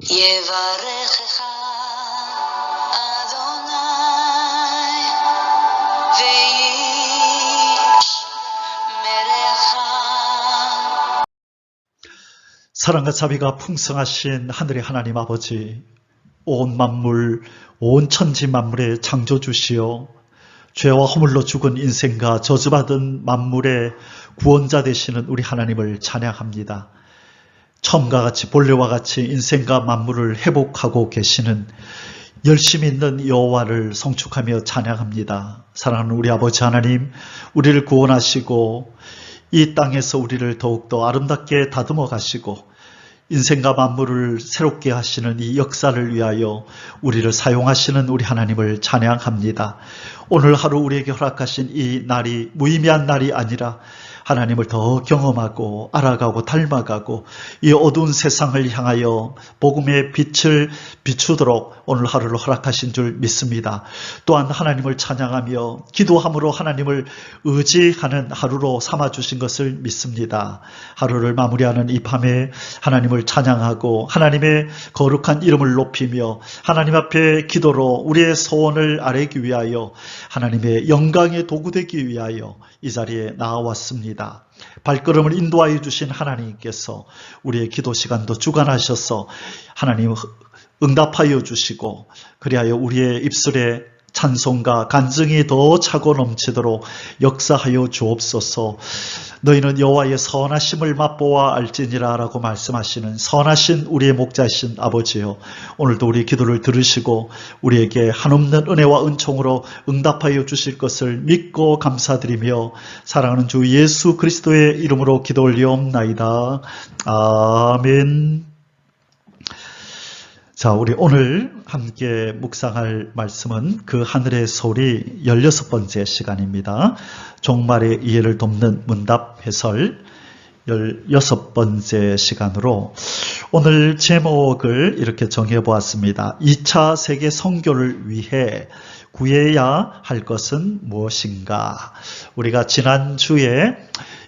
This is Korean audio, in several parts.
יברכך אדוני וישמרך. 사랑과 자비가 풍성하신 하늘의 하나님 아버지, 온 만물, 온 천지 만물의 창조주시여, 죄와 허물로 죽은 인생과 저주받은 만물의 구원자 되시는 우리 하나님을 찬양합니다. 처음과 같이 본래와 같이 인생과 만물을 회복하고 계시는 열심히 있는 여호와를 성축하며 찬양합니다. 사랑하는 우리 아버지 하나님, 우리를 구원하시고 이 땅에서 우리를 더욱더 아름답게 다듬어 가시고 인생과 만물을 새롭게 하시는 이 역사를 위하여 우리를 사용하시는 우리 하나님을 찬양합니다. 오늘 하루 우리에게 허락하신 이 날이 무의미한 날이 아니라 하나님을 더 경험하고 알아가고 닮아가고 이 어두운 세상을 향하여 복음의 빛을 비추도록 오늘 하루를 허락하신 줄 믿습니다. 또한 하나님을 찬양하며 기도함으로 하나님을 의지하는 하루로 삼아주신 것을 믿습니다. 하루를 마무리하는 이 밤에 하나님을 찬양하고 하나님의 거룩한 이름을 높이며 하나님 앞에 기도로 우리의 소원을 아뢰기 위하여 하나님의 영광의 도구 되기 위하여 이 자리에 나와왔습니다. 발걸음을 인도하여 주신 하나님께서 우리의 기도 시간도 주관하셔서 하나님 응답하여 주시고 그리하여 우리의 입술에 찬송과 간증이 더 차고 넘치도록 역사하여 주옵소서. 너희는 여호와의 선하심을 맛보아 알지니라 라고 말씀하시는 선하신 우리의 목자이신 아버지요, 오늘도 우리의 기도를 들으시고 우리에게 한없는 은혜와 은총으로 응답하여 주실 것을 믿고 감사드리며 사랑하는 주 예수 그리스도의 이름으로 기도 올리옵나이다. 아멘. 자, 우리 오늘 함께 묵상할 말씀은 그 하늘의 소리 16번째 시간입니다. 종말의 이해를 돕는 문답 해설 16번째 시간으로 오늘 제목을 이렇게 정해보았습니다. 2차 세계 선교를 위해 구해야 할 것은 무엇인가? 우리가 지난주에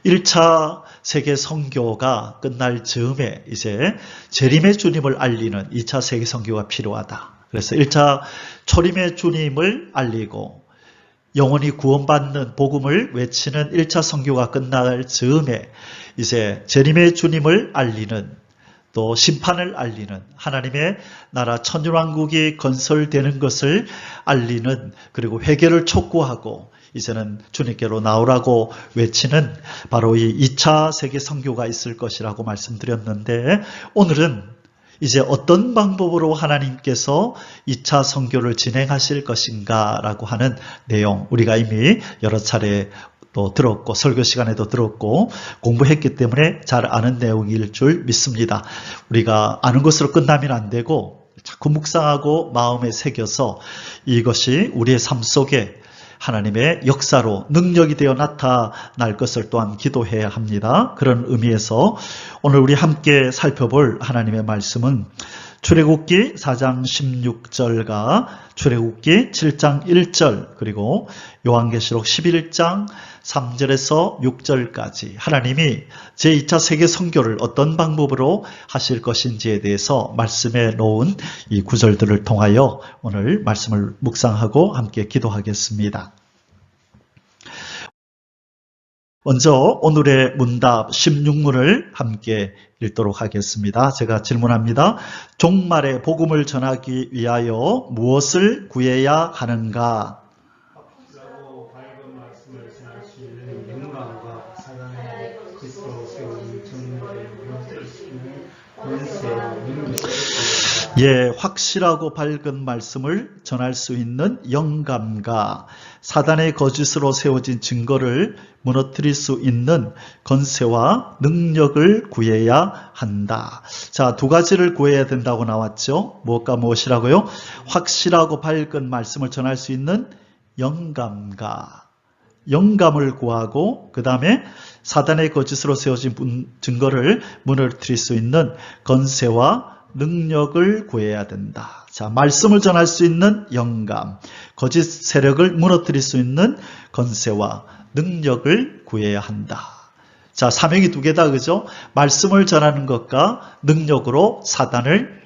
1차 세계 선교가 끝날 즈음에 이제 재림의 주님을 알리는 2차 세계 선교가 필요하다. 그래서 1차 초림의 주님을 알리고 영원히 구원받는 복음을 외치는 1차 선교가 끝날 즈음에 이제 재림의 주님을 알리는 또 심판을 알리는 하나님의 나라 천년왕국이 건설되는 것을 알리는 그리고 회개를 촉구하고 이제는 주님께로 나오라고 외치는 바로 이 2차 세계 선교가 있을 것이라고 말씀드렸는데 오늘은 이제 어떤 방법으로 하나님께서 2차 선교를 진행하실 것인가 라고 하는 내용, 우리가 이미 여러 차례 또 들었고 설교 시간에도 들었고 공부했기 때문에 잘 아는 내용일 줄 믿습니다. 우리가 아는 것으로 끝나면 안 되고 자꾸 묵상하고 마음에 새겨서 이것이 우리의 삶 속에 하나님의 역사로 능력이 되어 나타날 것을 또한 기도해야 합니다. 그런 의미에서 오늘 우리 함께 살펴볼 하나님의 말씀은 출애굽기 4장 16절과 출애굽기 7장 1절 그리고 요한계시록 11장 3절에서 6절까지 하나님이 제2차 세계 선교를 어떤 방법으로 하실 것인지에 대해서 말씀해 놓은 이 구절들을 통하여 오늘 말씀을 묵상하고 함께 기도하겠습니다. 먼저 오늘의 문답 16문을 함께 읽도록 하겠습니다. 제가 질문합니다. 종말의 복음을 전하기 위하여 무엇을 구해야 하는가? 라고 밝은 말씀을 전할 수 있는 영광과 사단의 그리스도로 세운 정말의 무엇을 시키는 권세와 능력을 예, 확실하고 밝은 말씀을 전할 수 있는 영감과 사단의 거짓으로 세워진 증거를 무너뜨릴 수 있는 권세와 능력을 구해야 한다. 자, 두 가지를 구해야 된다고 나왔죠. 무엇과 무엇이라고요? 확실하고 밝은 말씀을 전할 수 있는 영감과 영감을 구하고 그 다음에 사단의 거짓으로 세워진 증거를 무너뜨릴 수 있는 권세와 능력을 구해야 된다. 자, 말씀을 전할 수 있는 영감, 거짓 세력을 무너뜨릴 수 있는 권세와 능력을 구해야 한다. 자, 사명이 두 개다, 그죠? 말씀을 전하는 것과 능력으로 사단을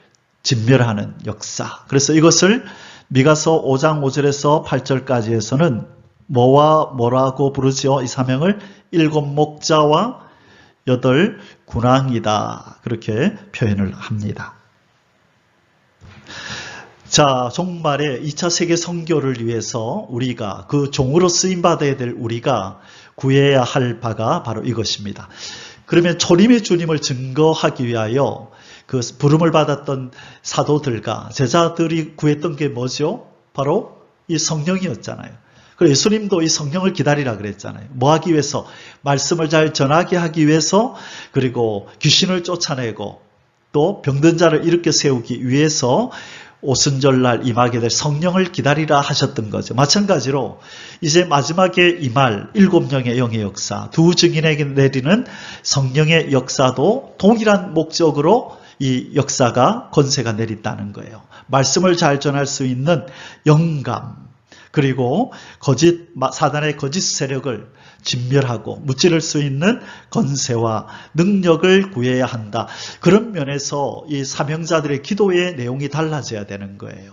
진멸하는 역사. 그래서 이것을 미가서 5장 5절에서 8절까지 해서는 뭐와 뭐라고 부르지요? 이 사명을 7 목자와 8 군왕이다. 그렇게 표현을 합니다. 자, 종말에 2차 세계 선교를 위해서 우리가 그 종으로 쓰임받아야 될 우리가 구해야 할 바가 바로 이것입니다. 그러면 초림의 주님을 증거하기 위하여 그 부름을 받았던 사도들과 제자들이 구했던 게 뭐죠? 바로 이 성령이었잖아요. 그래서 예수님도 이 성령을 기다리라 그랬잖아요. 뭐 하기 위해서? 말씀을 잘 전하게 하기 위해서, 그리고 귀신을 쫓아내고 또 병든 자를 일으켜 세우기 위해서 오순절날 임하게 될 성령을 기다리라 하셨던 거죠. 마찬가지로 이제 마지막에 임할 7명의 영의 역사, 두 증인에게 내리는 성령의 역사도 동일한 목적으로 이 역사가 권세가 내린다는 거예요. 말씀을 잘 전할 수 있는 영감, 그리고 사단의 거짓 세력을 진멸하고 무찌를 수 있는 권세와 능력을 구해야 한다. 그런 면에서 이 사명자들의 기도의 내용이 달라져야 되는 거예요.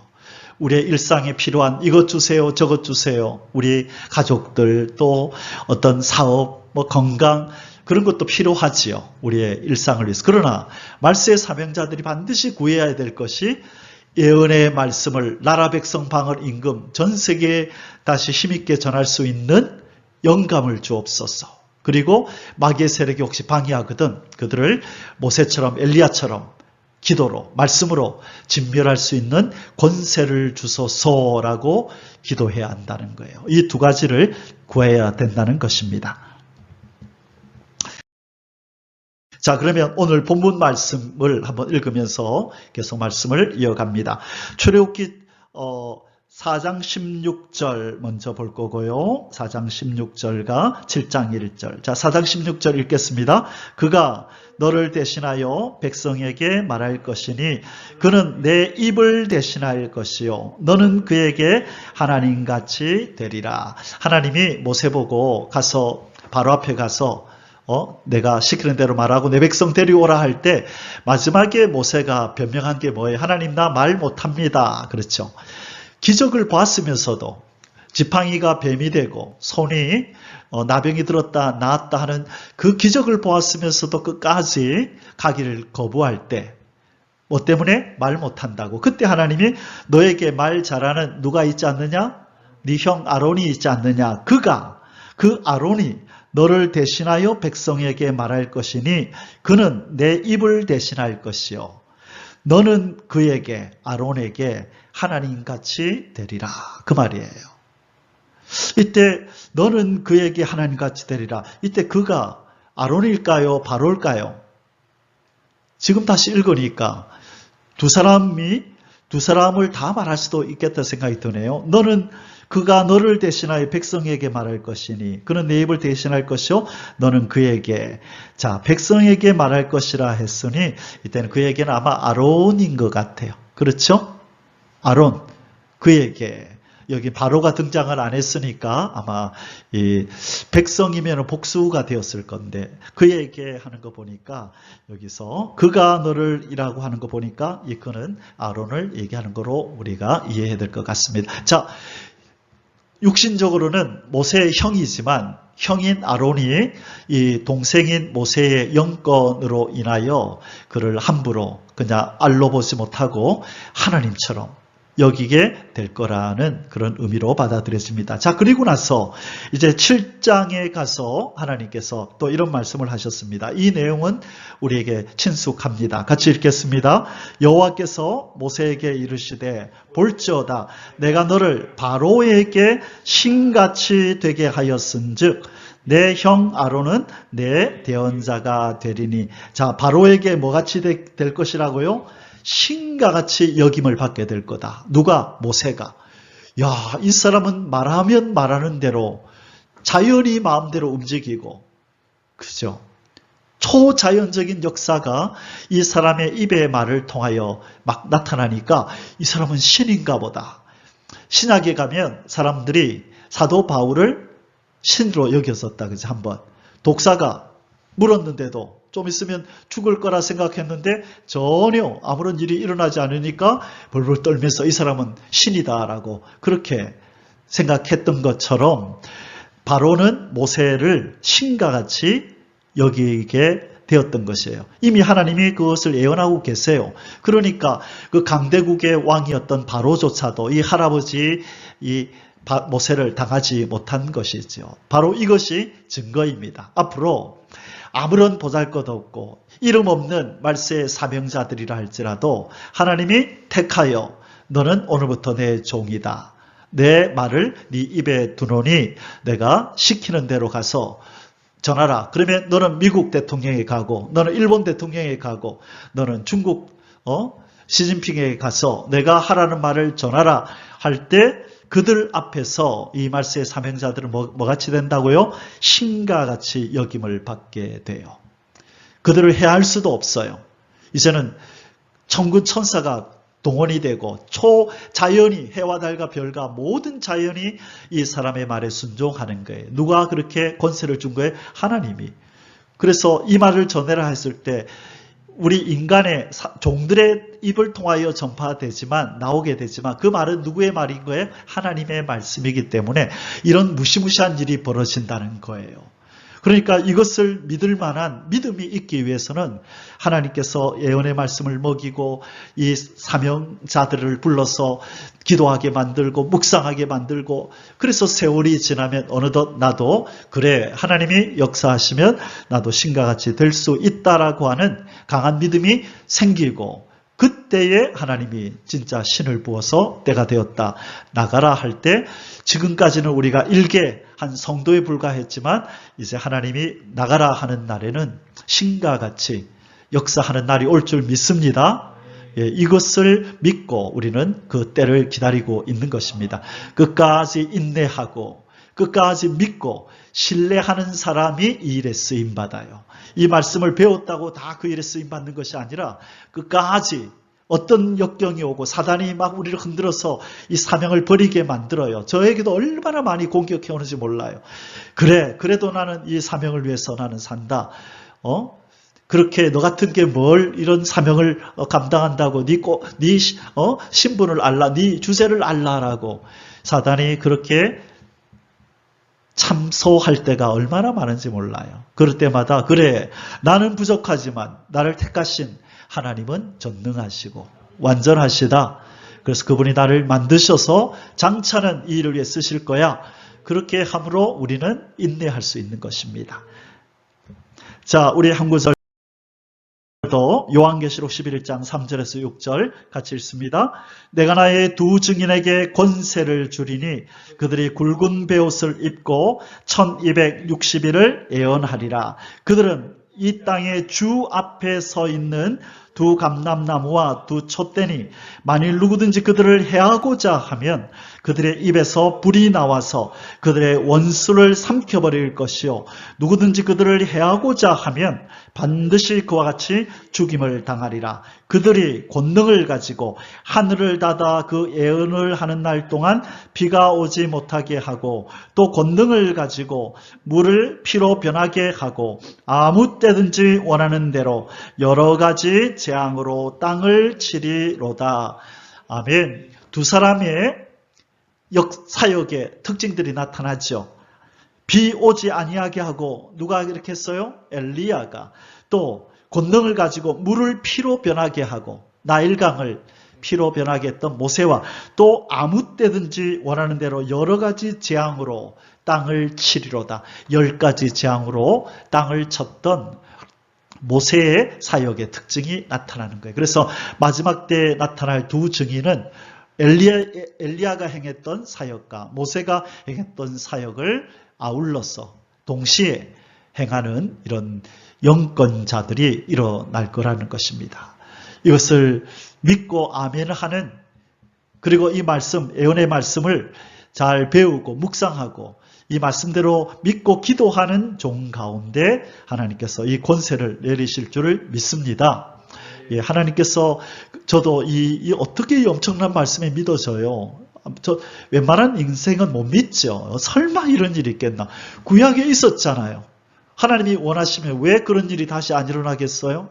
우리의 일상에 필요한 이것 주세요, 저것 주세요. 우리 가족들, 또 어떤 사업, 건강, 그런 것도 필요하지요. 우리의 일상을 위해서. 그러나 말세의 사명자들이 반드시 구해야 될 것이 예언의 말씀을 나라 백성 방언 임금 전 세계에 다시 힘있게 전할 수 있는 영감을 주옵소서. 그리고 마귀의 세력이 혹시 방해하거든 그들을 모세처럼 엘리야처럼 기도로 말씀으로 진멸할 수 있는 권세를 주소서라고 기도해야 한다는 거예요. 이 두 가지를 구해야 된다는 것입니다. 자, 그러면 오늘 본문 말씀을 한번 읽으면서 계속 말씀을 이어갑니다. 출애굽기 4장 16절 먼저 볼 거고요. 4장 16절과 7장 1절. 자, 4장 16절 읽겠습니다. 그가 너를 대신하여 백성에게 말할 것이니 그는 내 입을 대신할 것이요 너는 그에게 하나님같이 되리라. 하나님이 모세 보고 가서 바로 앞에 가서 내가 시키는 대로 말하고 내 백성 데려오라 할 때 마지막에 모세가 변명한 게 뭐예요? 하나님 나 말 못합니다. 그렇죠. 기적을 보았으면서도 지팡이가 뱀이 되고 손이 나병이 들었다 나았다 하는 그 기적을 보았으면서도 끝까지 가기를 거부할 때 뭐 때문에 말 못한다고. 그때 하나님이 너에게 말 잘하는 누가 있지 않느냐? 네 형 아론이 있지 않느냐? 그 아론이 너를 대신하여 백성에게 말할 것이니 그는 내 입을 대신할 것이요 너는 그에게 아론에게 하나님같이 되리라. 그 말이에요. 이때 너는 그에게 하나님같이 되리라. 이때 그가 아론일까요? 바로일까요? 지금 다시 읽으니까 두 사람을 다 말할 수도 있겠다 생각이 드네요. 그가 너를 대신하여 백성에게 말할 것이니 그는 내 입을 대신할 것이요 너는 그에게. 자, 백성에게 말할 것이라 했으니 이때는 그에게는 아마 아론인 것 같아요. 그렇죠? 아론, 그에게. 여기 바로가 등장을 안 했으니까 아마 이 백성이면 복수가 되었을 건데 그에게 하는 거 보니까 여기서 그가 너를 이라고 하는 거 보니까 이 그는 아론을 얘기하는 거로 우리가 이해해야 될 것 같습니다. 자, 육신적으로는 모세의 형이지만 형인 아론이 이 동생인 모세의 영권으로 인하여 그를 함부로 그냥 알로 보지 못하고 하나님처럼 여기게 될 거라는 그런 의미로 받아들여집니다. 자, 그리고 나서 이제 7장에 가서 하나님께서 또 이런 말씀을 하셨습니다. 이 내용은 우리에게 친숙합니다. 같이 읽겠습니다. 여호와께서 모세에게 이르시되 볼지어다 내가 너를 바로에게 신같이 되게 하였은즉 내 형 아론은 내 대언자가 되리니. 자, 바로에게 뭐같이 될 것이라고요? 신과 같이 여김을 받게 될 거다. 누가? 모세가. 야, 이 사람은 말하면 말하는 대로 자연히 마음대로 움직이고, 그죠? 초자연적인 역사가 이 사람의 입의 말을 통하여 막 나타나니까 이 사람은 신인가 보다. 신약에 가면 사람들이 사도 바울을 신으로 여겼었다. 그죠? 한번 독사가 물었는데도 좀 있으면 죽을 거라 생각했는데 전혀 아무런 일이 일어나지 않으니까 벌벌 떨면서 이 사람은 신이다라고 그렇게 생각했던 것처럼 바로는 모세를 신과 같이 여기게 되었던 것이에요. 이미 하나님이 그것을 예언하고 계세요. 그러니까 그 강대국의 왕이었던 바로조차도 이 할아버지 모세를 당하지 못한 것이죠. 바로 이것이 증거입니다. 앞으로 아무런 보잘것없고 이름 없는 말세의 사명자들이라 할지라도 하나님이 택하여 너는 오늘부터 내 종이다. 내 말을 네 입에 두노니 내가 시키는 대로 가서 전하라. 그러면 너는 미국 대통령에 가고 너는 일본 대통령에 가고 너는 중국 시진핑에게 가서 내가 하라는 말을 전하라 할 때 그들 앞에서 이 말세의 사명자들은 뭐같이 된다고요? 신과 같이 여김을 받게 돼요. 그들을 해할 수도 없어요. 이제는 천군 천사가 동원이 되고 초자연이 해와 달과 별과 모든 자연이 이 사람의 말에 순종하는 거예요. 누가 그렇게 권세를 준 거예요? 하나님이. 그래서 이 말을 전해라 했을 때 우리 인간의 종들의 입을 통하여 전파되지만 나오게 되지만 그 말은 누구의 말인 거예요? 하나님의 말씀이기 때문에 이런 무시무시한 일이 벌어진다는 거예요. 그러니까 이것을 믿을 만한 믿음이 있기 위해서는 하나님께서 예언의 말씀을 먹이고 이 사명자들을 불러서 기도하게 만들고 묵상하게 만들고 그래서 세월이 지나면 어느덧 나도 그래 하나님이 역사하시면 나도 신과 같이 될 수 있다라고 하는 강한 믿음이 생기고 그때에 하나님이 진짜 신을 부어서 때가 되었다. 나가라 할 때 지금까지는 우리가 일개 한 성도에 불과했지만 이제 하나님이 나가라 하는 날에는 신과 같이 역사하는 날이 올 줄 믿습니다. 예, 이것을 믿고 우리는 그 때를 기다리고 있는 것입니다. 끝까지 인내하고 끝까지 믿고 신뢰하는 사람이 이 일에 쓰임받아요. 이 말씀을 배웠다고 다 그 일에 쓰임받는 것이 아니라 끝까지 어떤 역경이 오고 사단이 막 우리를 흔들어서 이 사명을 버리게 만들어요. 저에게도 얼마나 많이 공격해 오는지 몰라요. 그래도 나는 이 사명을 위해서 나는 산다. 그렇게 너 같은 게 뭘 이런 사명을 감당한다고 네 신분을 알라, 네 주제를 알라라고 사단이 그렇게 참소할 때가 얼마나 많은지 몰라요. 그럴 때마다 그래 나는 부족하지만 나를 택하신 하나님은 전능하시고 완전하시다. 그래서 그분이 나를 만드셔서 장차는 이 일을 위해 쓰실 거야. 그렇게 함으로 우리는 인내할 수 있는 것입니다. 자, 우리 한 구절도 요한계시록 11장 3절에서 6절 같이 읽습니다. 내가 나의 두 증인에게 권세를 주리니 그들이 굵은 베옷을 입고 1260일을 예언하리라. 그들은 이 땅의 주 앞에 서 있는 두 감람나무와 두 촛대니 만일 누구든지 그들을 해하고자 하면 그들의 입에서 불이 나와서 그들의 원수를 삼켜버릴 것이요 누구든지 그들을 해하고자 하면 반드시 그와 같이 죽임을 당하리라. 그들이 권능을 가지고 하늘을 닫아 그 예언을 하는 날 동안 비가 오지 못하게 하고 또 권능을 가지고 물을 피로 변하게 하고 아무 때든지 원하는 대로 여러 가지 재앙으로 땅을 치리로다. 아멘. 두 사람의 사역의 특징들이 나타나죠. 비 오지 아니하게 하고 누가 이렇게 했어요? 엘리야가. 또 권능을 가지고 물을 피로 변하게 하고 나일강을 피로 변하게 했던 모세와 또 아무 때든지 원하는 대로 여러 가지 재앙으로 땅을 치리로다. 10가지 재앙으로 땅을 쳤던 모세의 사역의 특징이 나타나는 거예요. 그래서 마지막 때에 나타날 두 증인은 엘리야가 행했던 사역과 모세가 행했던 사역을 아울러서 동시에 행하는 이런 영권자들이 일어날 거라는 것입니다. 이것을 믿고 아멘하는 그리고 이 말씀, 예언의 말씀을 잘 배우고 묵상하고 이 말씀대로 믿고 기도하는 종 가운데 하나님께서 이 권세를 내리실 줄을 믿습니다. 예, 하나님께서 저도 이 어떻게 이 엄청난 말씀이 믿어져요. 저 웬만한 인생은 못 믿죠. 설마 이런 일이 있겠나. 구약에 있었잖아요. 하나님이 원하시면 왜 그런 일이 다시 안 일어나겠어요?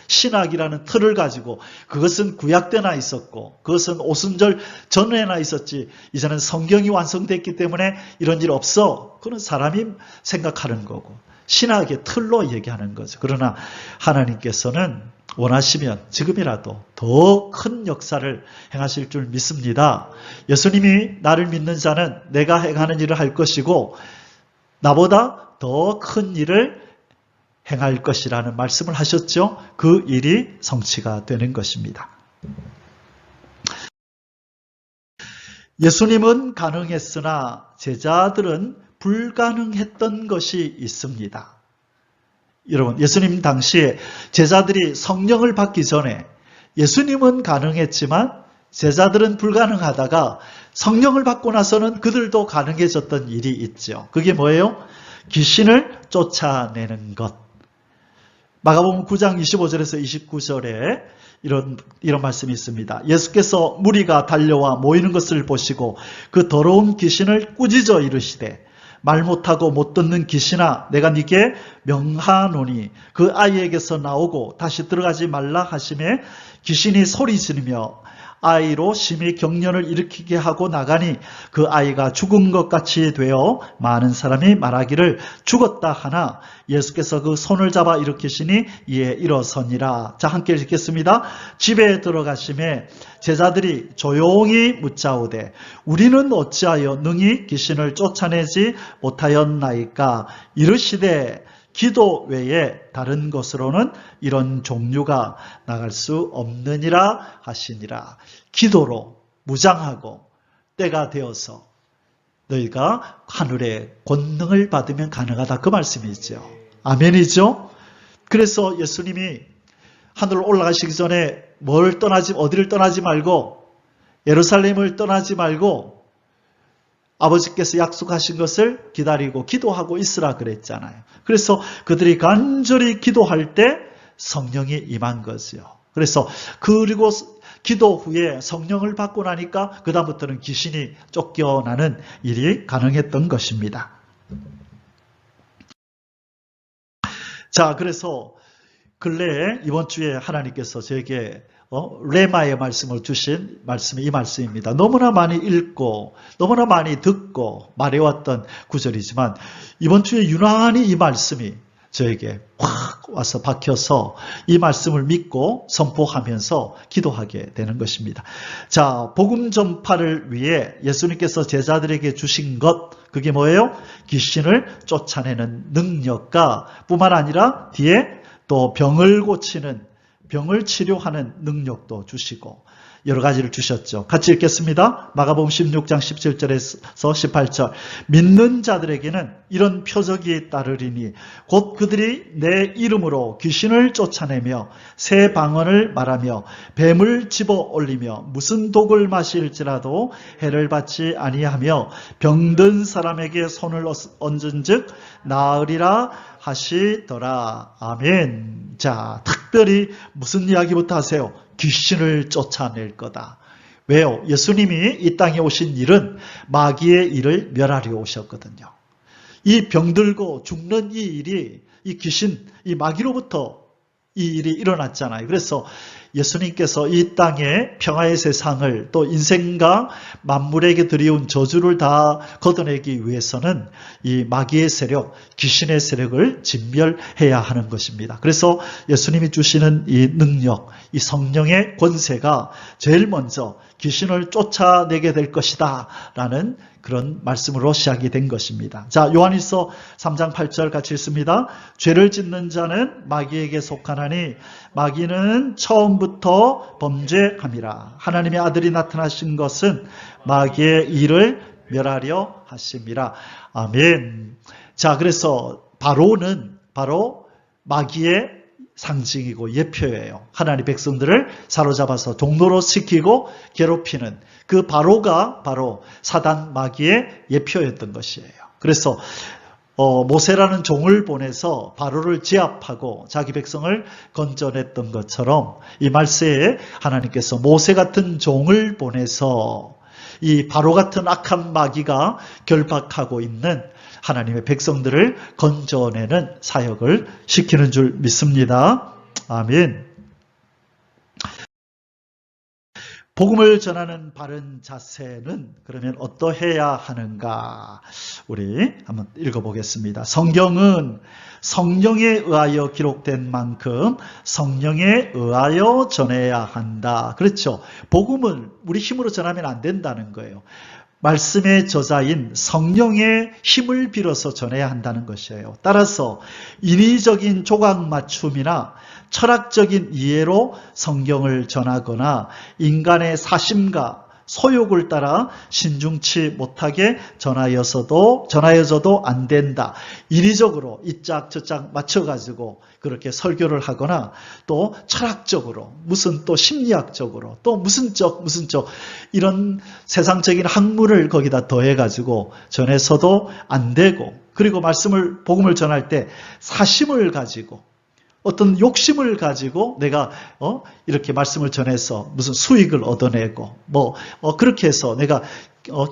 신학이라는 틀을 가지고 그것은 구약 때나 있었고 그것은 오순절 전에나 있었지 이제는 성경이 완성됐기 때문에 이런 일 없어. 그건 사람이 생각하는 거고 신학의 틀로 얘기하는 거죠. 그러나 하나님께서는 원하시면 지금이라도 더 큰 역사를 행하실 줄 믿습니다. 예수님이 나를 믿는 자는 내가 행하는 일을 할 것이고 나보다 더 큰 일을 행할 것이라는 말씀을 하셨죠. 그 일이 성취가 되는 것입니다. 예수님은 가능했으나 제자들은 불가능했던 것이 있습니다. 여러분, 예수님 당시에 제자들이 성령을 받기 전에 예수님은 가능했지만 제자들은 불가능하다가 성령을 받고 나서는 그들도 가능해졌던 일이 있죠. 그게 뭐예요? 귀신을 쫓아내는 것. 마가복음 9장 25절에서 29절에 이런 말씀이 있습니다. 예수께서 무리가 달려와 모이는 것을 보시고 그 더러운 귀신을 꾸짖어 이르시되 말 못하고 못 듣는 귀신아 내가 네게 명하노니 그 아이에게서 나오고 다시 들어가지 말라 하시매 귀신이 소리 지르며 아이로 심히 경련을 일으키게 하고 나가니 그 아이가 죽은 것 같이 되어 많은 사람이 말하기를 죽었다 하나 예수께서 그 손을 잡아 일으키시니 이에 일어서니라. 자, 함께 읽겠습니다. 집에 들어가심에 제자들이 조용히 묻자오되 우리는 어찌하여 능히 귀신을 쫓아내지 못하였나이까. 이르시되 기도 외에 다른 것으로는 이런 종류가 나갈 수 없느니라 하시니라. 기도로 무장하고 때가 되어서 너희가 하늘의 권능을 받으면 가능하다. 그 말씀이죠. 아멘이죠. 그래서 예수님이 하늘로 올라가시기 전에 어디를 떠나지 말고 예루살렘을 떠나지 말고 아버지께서 약속하신 것을 기다리고 기도하고 있으라 그랬잖아요. 그래서 그들이 간절히 기도할 때 성령이 임한 거죠. 그래서 그리고 기도 후에 성령을 받고 나니까 그 다음부터는 귀신이 쫓겨나는 일이 가능했던 것입니다. 자, 그래서 근래에 이번 주에 하나님께서 저에게 레마의 말씀을 주신 말씀이 이 말씀입니다. 너무나 많이 읽고 너무나 많이 듣고 말해왔던 구절이지만 이번 주에 유난히 이 말씀이 저에게 확 와서 박혀서 이 말씀을 믿고 선포하면서 기도하게 되는 것입니다. 자, 복음 전파를 위해 예수님께서 제자들에게 주신 것, 그게 뭐예요? 귀신을 쫓아내는 능력과 뿐만 아니라 뒤에 또 병을 고치는, 병을 치료하는 능력도 주시고 여러 가지를 주셨죠. 같이 읽겠습니다. 마가복음 16장 17절에서 18절. 믿는 자들에게는 이런 표적이 따르리니 곧 그들이 내 이름으로 귀신을 쫓아내며 새 방언을 말하며 뱀을 집어 올리며 무슨 독을 마실지라도 해를 받지 아니하며 병든 사람에게 손을 얹은즉 나으리라 하시더라. 아멘. 자, 특별히 무슨 이야기부터 하세요? 귀신을 쫓아낼 거다. 왜요? 예수님이 이 땅에 오신 일은 마귀의 일을 멸하려 오셨거든요. 이 병들고 죽는 이 일이 이 귀신, 이 마귀로부터 이 일이 일어났잖아요. 그래서 예수님께서 이 땅에 평화의 세상을 또 인생과 만물에게 드리운 저주를 다 걷어내기 위해서는 이 마귀의 세력, 귀신의 세력을 진멸해야 하는 것입니다. 그래서 예수님이 주시는 이 능력, 이 성령의 권세가 제일 먼저 귀신을 쫓아내게 될 것이다 라는 그런 말씀으로 시작이 된 것입니다. 자, 요한일서 3장 8절 같이 읽습니다. 죄를 짓는 자는 마귀에게 속하나니 마귀는 처음부터 범죄함이라. 하나님의 아들이 나타나신 것은 마귀의 일을 멸하려 하심이라. 아멘. 자, 그래서 바로는 바로 마귀의 상징이고 예표예요. 하나님 백성들을 사로잡아서 종노로 시키고 괴롭히는 그 바로가 바로 사단 마귀의 예표였던 것이에요. 그래서 모세라는 종을 보내서 바로를 제압하고 자기 백성을 건져냈던 것처럼 이 말세에 하나님께서 모세 같은 종을 보내서 이 바로 같은 악한 마귀가 결박하고 있는 하나님의 백성들을 건져내는 사역을 시키는 줄 믿습니다. 아멘. 복음을 전하는 바른 자세는 그러면 어떠해야 하는가? 우리 한번 읽어보겠습니다. 성경은 성령에 의하여 기록된 만큼 성령에 의하여 전해야 한다. 그렇죠. 복음을 우리 힘으로 전하면 안 된다는 거예요. 말씀의 저자인 성령의 힘을 빌어서 전해야 한다는 것이에요. 따라서 인위적인 조각 맞춤이나 철학적인 이해로 성경을 전하거나 인간의 사심과 소욕을 따라 신중치 못하게 전하여져도 안 된다. 인위적으로 이짝 저짝 맞춰가지고 그렇게 설교를 하거나 또 철학적으로 무슨 또 심리학적으로 또 무슨 쪽 이런 세상적인 학문을 거기다 더해가지고 전해서도 안 되고, 그리고 복음을 전할 때 사심을 가지고 어떤 욕심을 가지고 내가 이렇게 말씀을 전해서 무슨 수익을 얻어내고 그렇게 해서 내가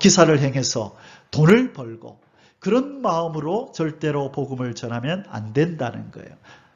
기사를 행해서 돈을 벌고 그런 마음으로 절대로 복음을 전하면 안 된다는 거예요.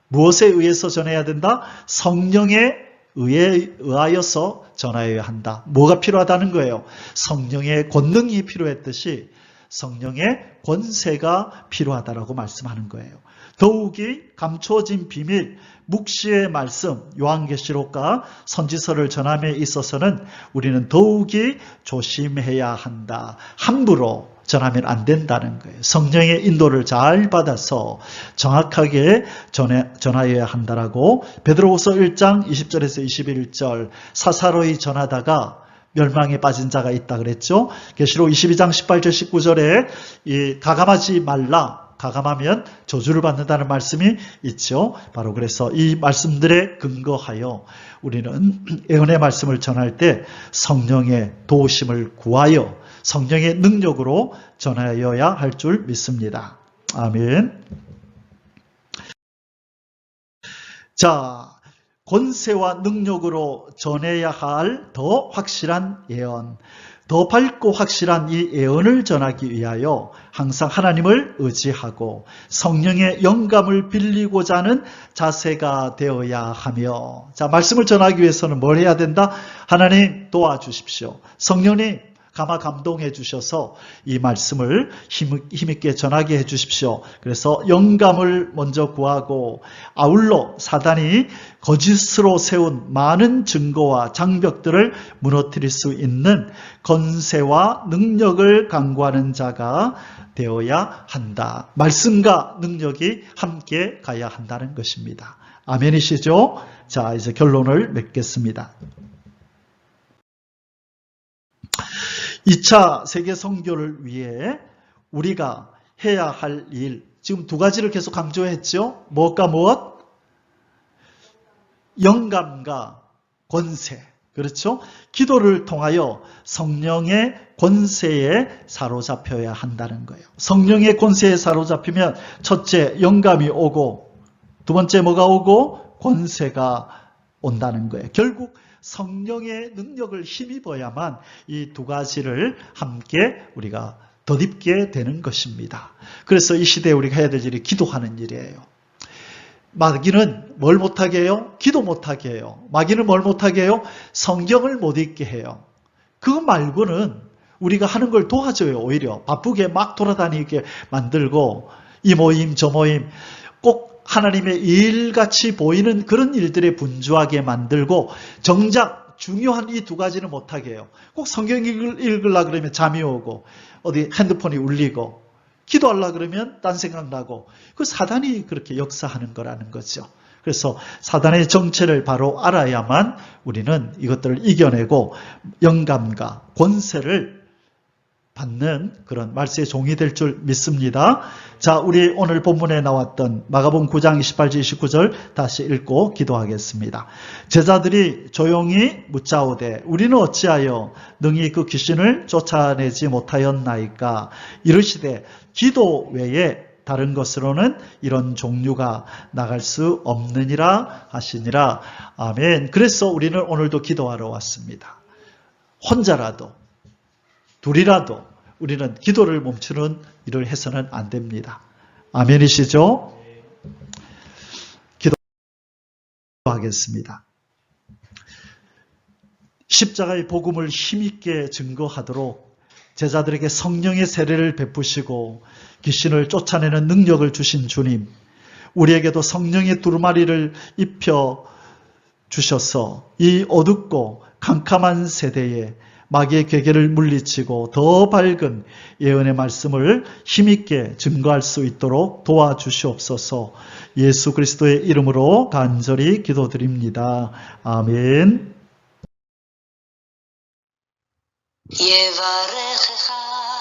무엇에 의해서 전해야 된다? 성령에 의하여서 전하여야 한다. 뭐가 필요하다는 거예요? 성령의 권능이 필요했듯이 성령의 권세가 필요하다라고 말씀하는 거예요. 더욱이 감춰진 비밀, 묵시의 말씀, 요한계시록과 선지서를 전함에 있어서는 우리는 더욱이 조심해야 한다. 함부로 전하면 안 된다는 거예요. 성령의 인도를 잘 받아서 정확하게 전하여야 한다라고 베드로후서 1장 20절에서 21절 사사로이 전하다가 멸망에 빠진 자가 있다 그랬죠. 계시록 22장 18절 19절에 이 가감하지 말라. 가감하면 저주를 받는다는 말씀이 있죠. 바로 그래서 이 말씀들에 근거하여 우리는 예언의 말씀을 전할 때 성령의 도우심을 구하여 성령의 능력으로 전하여야 할 줄 믿습니다. 아멘. 자, 권세와 능력으로 전해야 할 더 확실한 예언, 더 밝고 확실한 이 예언을 전하기 위하여 항상 하나님을 의지하고 성령의 영감을 빌리고자 하는 자세가 되어야 하며, 자, 말씀을 전하기 위해서는 뭘 해야 된다? 하나님 도와주십시오. 성령님 감화 감동해 주셔서 이 말씀을 힘있게 전하게 해 주십시오. 그래서 영감을 먼저 구하고 아울러 사단이 거짓으로 세운 많은 증거와 장벽들을 무너뜨릴 수 있는 권세와 능력을 강구하는 자가 되어야 한다. 말씀과 능력이 함께 가야 한다는 것입니다. 아멘이시죠? 자, 이제 결론을 맺겠습니다. 2차 세계 선교를 위해 우리가 해야 할 일, 지금 두 가지를 계속 강조했죠. 무엇과 무엇? 영감과 권세. 그렇죠? 기도를 통하여 성령의 권세에 사로잡혀야 한다는 거예요. 성령의 권세에 사로잡히면 첫째 영감이 오고, 두 번째 뭐가 오고? 권세가 온다는 거예요. 결국 성령의 능력을 힘입어야만 이 두 가지를 함께 우리가 덧입게 되는 것입니다. 그래서 이 시대에 우리가 해야 될 일이 기도하는 일이에요. 마귀는 뭘 못하게 해요? 기도 못하게 해요. 마귀는 뭘 못하게 해요? 성경을 못 읽게 해요. 그거 말고는 우리가 하는 걸 도와줘요. 오히려 바쁘게 막 돌아다니게 만들고 이 모임 저 모임 꼭 하나님의 일같이 보이는 그런 일들에 분주하게 만들고 정작 중요한 이 두 가지는 못하게 해요. 꼭 성경 읽으려고 그러면 잠이 오고 어디 핸드폰이 울리고 기도하려고 그러면 딴 생각나고, 그 사단이 그렇게 역사하는 거라는 거죠. 그래서 사단의 정체를 바로 알아야만 우리는 이것들을 이겨내고 영감과 권세를 받는 그런 말세의 종이 될 줄 믿습니다. 자, 우리 오늘 본문에 나왔던 마가복음 9장 28절 29절 다시 읽고 기도하겠습니다. 제자들이 조용히 묻자오되 우리는 어찌하여 능히 그 귀신을 쫓아내지 못하였나이까? 이르시되 기도 외에 다른 것으로는 이런 종류가 나갈 수 없느니라 하시니라. 아멘. 그래서 우리는 오늘도 기도하러 왔습니다. 혼자라도 둘이라도 우리는 기도를 멈추는 일을 해서는 안 됩니다. 아멘이시죠? 기도하겠습니다. 십자가의 복음을 힘있게 증거하도록 제자들에게 성령의 세례를 베푸시고 귀신을 쫓아내는 능력을 주신 주님, 우리에게도 성령의 두루마리를 입혀 주셔서 이 어둡고 캄캄한 세대에 마귀의 괴계를 물리치고 더 밝은 예언의 말씀을 힘있게 증거할 수 있도록 도와주시옵소서. 예수 그리스도의 이름으로 간절히 기도드립니다. 아멘. יברכך